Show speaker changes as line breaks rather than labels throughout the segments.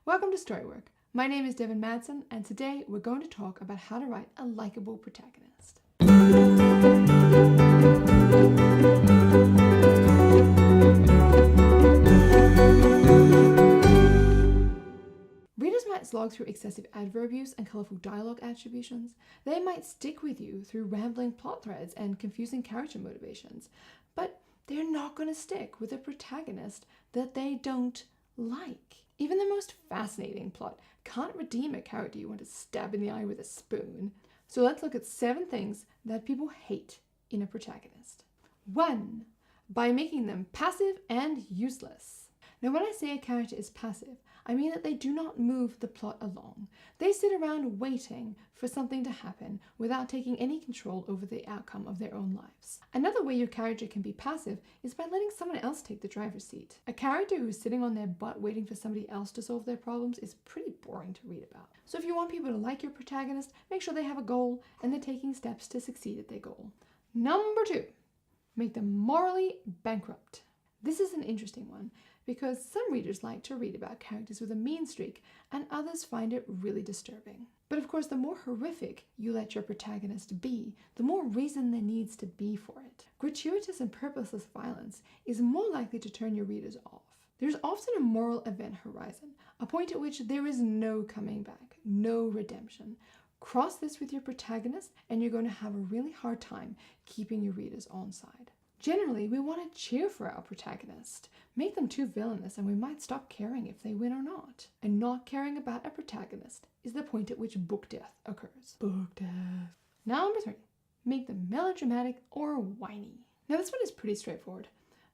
Welcome to Storywork. My name is Devin Madson, and today we're going to talk about how to write a likable protagonist. Readers might slog through excessive adverb use and colorful dialogue attributions. They might stick with you through rambling plot threads and confusing character motivations, but they're not going to stick with a protagonist that they don't like. Even the most fascinating plot can't redeem a character you want to stab in the eye with a spoon. So let's look at 7 things that people hate in a protagonist. 1. By making them passive and useless. Now, when I say a character is passive, I mean that they do not move the plot along. They sit around waiting for something to happen without taking any control over the outcome of their own lives. Another way your character can be passive is by letting someone else take the driver's seat. A character who's sitting on their butt waiting for somebody else to solve their problems is pretty boring to read about. So if you want people to like your protagonist, make sure they have a goal and they're taking steps to succeed at their goal. Number 2, make them morally bankrupt. This is an interesting one, because some readers like to read about characters with a mean streak and others find it really disturbing. But of course, the more horrific you let your protagonist be, the more reason there needs to be for it. Gratuitous and purposeless violence is more likely to turn your readers off. There's often a moral event horizon, a point at which there is no coming back, no redemption. Cross this with your protagonist and you're going to have a really hard time keeping your readers on side. Generally, we want to cheer for our protagonist. Make them too villainous and we might stop caring if they win or not. And not caring about a protagonist is the point at which book death occurs. Book death. Number 3, make them melodramatic or whiny. Now this one is pretty straightforward.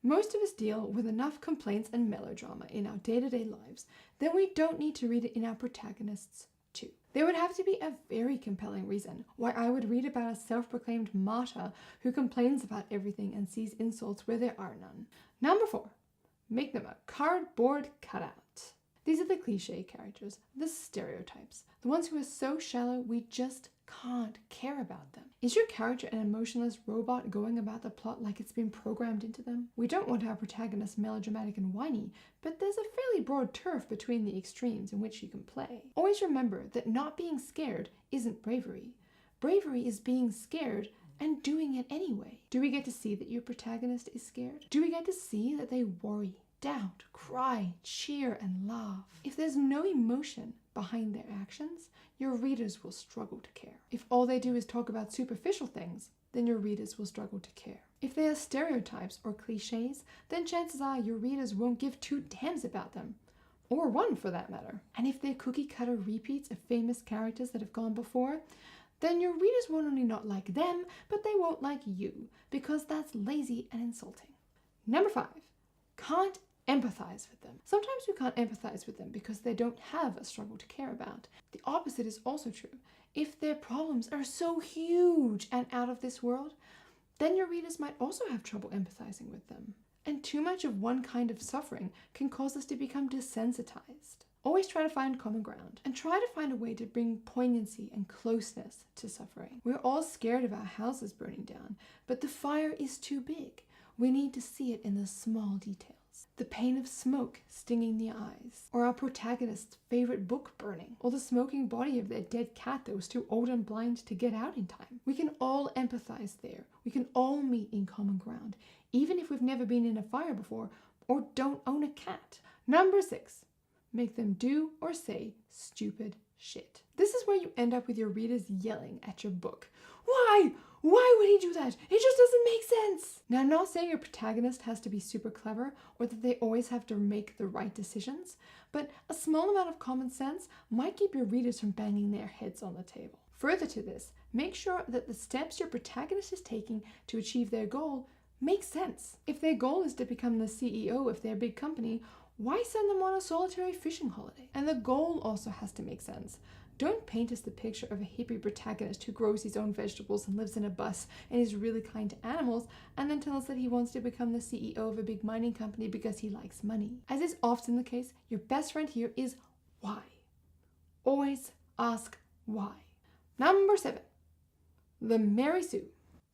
Most of us deal with enough complaints and melodrama in our day-to-day lives that we don't need to read it in our protagonists too. There would have to be a very compelling reason why I would read about a self-proclaimed martyr who complains about everything and sees insults where there are none. Number 4, make them a cardboard cutout. These are the cliche characters, the stereotypes, the ones who are so shallow we just can't care about them. Is your character an emotionless robot going about the plot like it's been programmed into them? We don't want our protagonist melodramatic and whiny, but there's a fairly broad turf between the extremes in which you can play. Always remember that not being scared isn't bravery. Bravery is being scared and doing it anyway. Do we get to see that your protagonist is scared? Do we get to see that they worry, doubt, cry, cheer, and laugh? If there's no emotion behind their actions, your readers will struggle to care. If all they do is talk about superficial things, then your readers will struggle to care. If they are stereotypes or cliches, then chances are your readers won't give 2 damns about them. Or 1 for that matter. And if they're cookie-cutter repeats of famous characters that have gone before, then your readers won't only not like them, but they won't like you, because that's lazy and insulting. Number 5, can't empathize with them. Sometimes we can't empathize with them because they don't have a struggle to care about. The opposite is also true. If their problems are so huge and out of this world, then your readers might also have trouble empathizing with them. And too much of one kind of suffering can cause us to become desensitized. Always try to find common ground and try to find a way to bring poignancy and closeness to suffering. We're all scared of our houses burning down, but the fire is too big. We need to see it in the small details. The pain of smoke stinging the eyes, or our protagonist's favorite book burning, or the smoking body of their dead cat that was too old and blind to get out in time. We can all empathize there. We can all meet in common ground, even if we've never been in a fire before or don't own a cat. Number 6, make them do or say stupid shit. This is where you end up with your readers yelling at your book. Why? Why would he do that? It just doesn't make sense. Now, I'm not saying your protagonist has to be super clever or that they always have to make the right decisions, but a small amount of common sense might keep your readers from banging their heads on the table. Further to this, make sure that the steps your protagonist is taking to achieve their goal make sense. If their goal is to become the CEO of their big company, why send them on a solitary fishing holiday? And the goal also has to make sense. Don't paint us the picture of a hippie protagonist who grows his own vegetables and lives in a bus and is really kind to animals, and then tell us that he wants to become the CEO of a big mining company because he likes money. As is often the case, your best friend here is why. Always ask why. Number 7, the Mary Sue.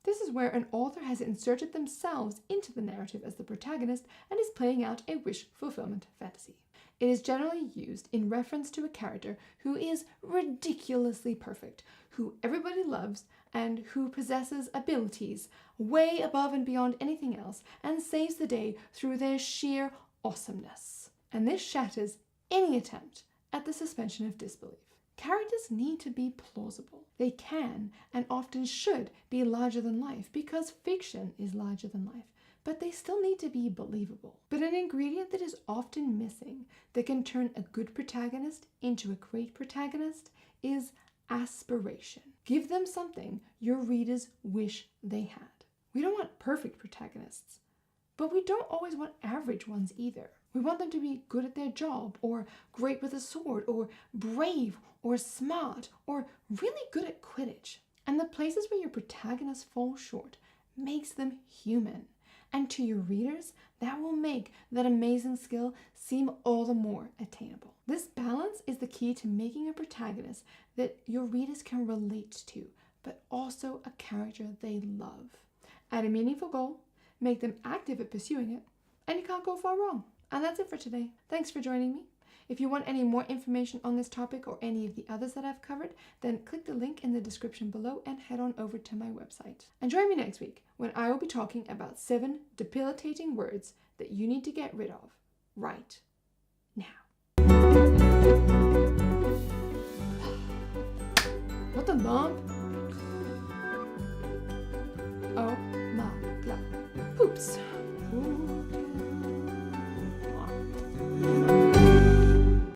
This is where an author has inserted themselves into the narrative as the protagonist and is playing out a wish fulfillment fantasy. It is generally used in reference to a character who is ridiculously perfect, who everybody loves, and who possesses abilities way above and beyond anything else and saves the day through their sheer awesomeness. And this shatters any attempt at the suspension of disbelief. Characters need to be plausible. They can and often should be larger than life because fiction is larger than life, but they still need to be believable. But an ingredient that is often missing that can turn a good protagonist into a great protagonist is aspiration. Give them something your readers wish they had. We don't want perfect protagonists, but we don't always want average ones either. We want them to be good at their job, or great with a sword, or brave, or smart, or really good at Quidditch. And the places where your protagonists fall short makes them human. And to your readers, that will make that amazing skill seem all the more attainable. This balance is the key to making a protagonist that your readers can relate to, but also a character they love. Add a meaningful goal, make them active at pursuing it, and you can't go far wrong. And that's it for today. Thanks for joining me. If you want any more information on this topic or any of the others that I've covered, then click the link in the description below and head on over to my website. And join me next week when I will be talking about 7 debilitating words that you need to get rid of right now. What the lump?